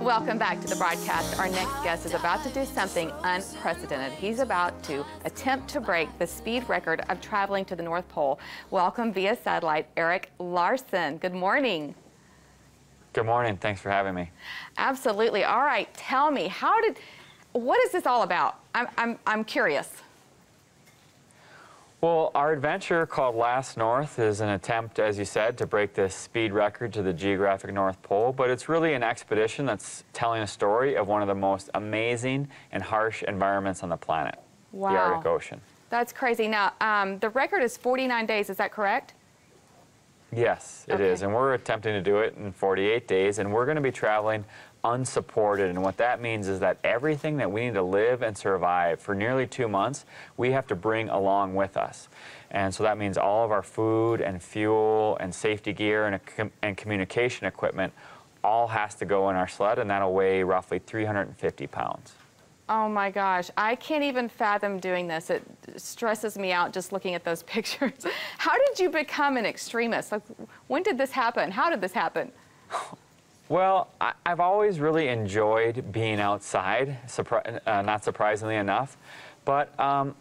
Welcome back to the broadcast. Our next guest is about to do something unprecedented. He's about to attempt to break the speed record of traveling to the North Pole. Welcome via satellite, Erik Larson. Good morning. Good morning. Thanks for having me. Absolutely. All right. Tell me, what is this all about? I'm curious. Well, our adventure called Last North is an attempt, as you said, to break this speed record to the geographic North Pole, but it's really an expedition that's telling a story of one of the most amazing and harsh environments on the planet, Wow. the Arctic Ocean. That's crazy. Now, the record is 49 days. Is that correct? Yes, it is, and we're attempting to do it in 48 days, and we're going to be traveling unsupported, and what that means is that everything that we need to live and survive for nearly 2 months, we have to bring along with us. And so that means all of our food and fuel and safety gear and communication equipment all has to go in our sled, and that'll weigh roughly 350 pounds. Oh my gosh, I can't even fathom doing this. It stresses me out just looking at those pictures. How did you become an extremist? Like, when did this happen? How did this happen? Well, I've always really enjoyed being outside, not surprisingly enough, but I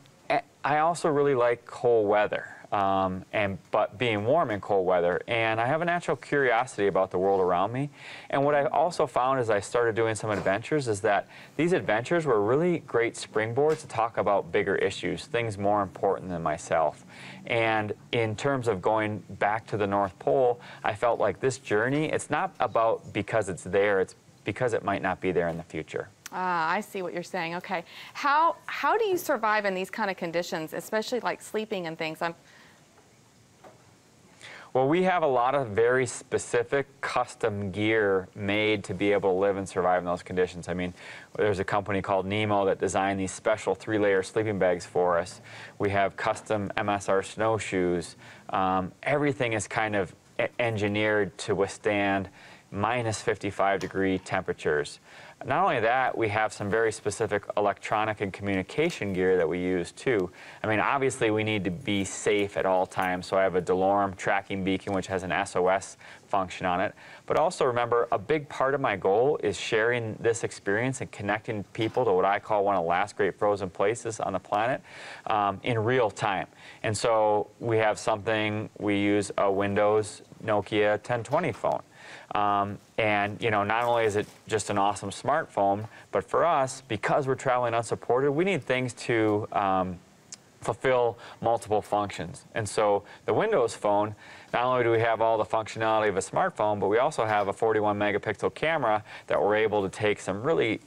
also really like cold weather, but being warm in cold weather, and I have a natural curiosity about the world around me. And what I also found as I started doing some adventures is that these adventures were really great springboards to talk about bigger issues, things more important than myself. And in terms of going back to the North Pole, I felt like this journey, it's not about because it's there, it's because it might not be there in the future. Ah, I see what you're saying. Okay. How do you survive in these kind of conditions, especially like sleeping and things? Well, we have a lot of very specific custom gear made to be able to live and survive in those conditions. I mean, there's a company called Nemo that designed these special 3-layer sleeping bags for us. We have custom MSR snowshoes. Everything is kind of engineered to withstand minus 55-degree temperatures. Not only that, we have some very specific electronic and communication gear that we use too. I mean, obviously we need to be safe at all times, so I have a DeLorme tracking beacon which has an SOS function on it. But also remember, a big part of my goal is sharing this experience and connecting people to what I call one of the last great frozen places on the planet in real time. And so we have we use a Windows Nokia 1020 phone. And, you know, not only is it just an awesome smartphone, but for us, because we're traveling unsupported, we need things to fulfill multiple functions. And so the Windows Phone, not only do we have all the functionality of a smartphone, but we also have a 41-megapixel camera that we're able to take some really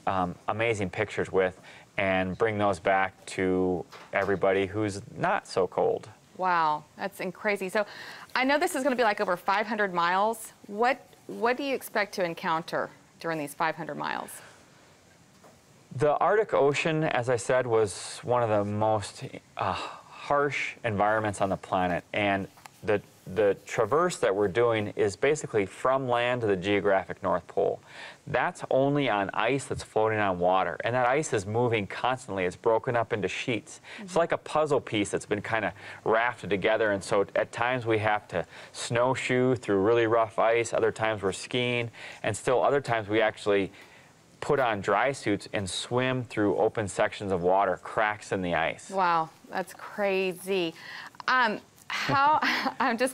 amazing pictures with and bring those back to everybody who's not so cold. Wow, that's crazy. So I know this is going to be like over 500 miles. What do you expect to encounter during these 500 miles? The Arctic Ocean, as I said, was one of the most harsh environments on the planet, and the traverse that we're doing is basically from land to the geographic North Pole. That's only on ice that's floating on water, and that ice is moving constantly. It's broken up into sheets. It's like a puzzle piece that's been kind of rafted together, and so at times we have to snowshoe through really rough ice, other times we're skiing, and still other times we actually put on dry suits and swim through open sections of water, cracks in the ice. Wow, that's crazy.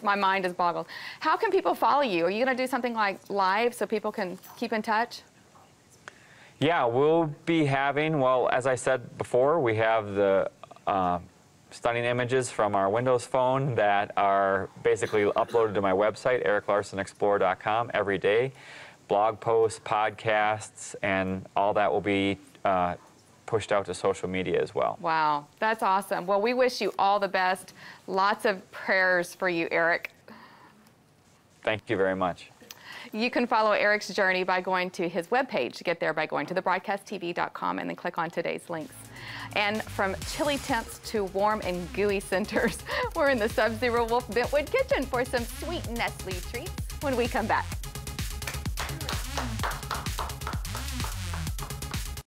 My mind is boggled. How can people follow you? Are you going to do something like live so people can keep in touch? Yeah, we'll be having, well, as I said before, we have the stunning images from our Windows Phone that are basically uploaded to my website, ericlarsonexplorer.com, every day. Blog posts, podcasts, and all that will be pushed out to social media as well. Wow, that's awesome. Well, we wish you all the best. Lots of prayers for you, Erik. Thank you very much. You can follow Erik's journey by going to his webpage. Get there by going to thebroadcasttv.com and then click on today's links. And from chilly temps to warm and gooey centers, we're in the Sub-Zero Wolf Bentwood kitchen for some sweet Nestle treats when we come back.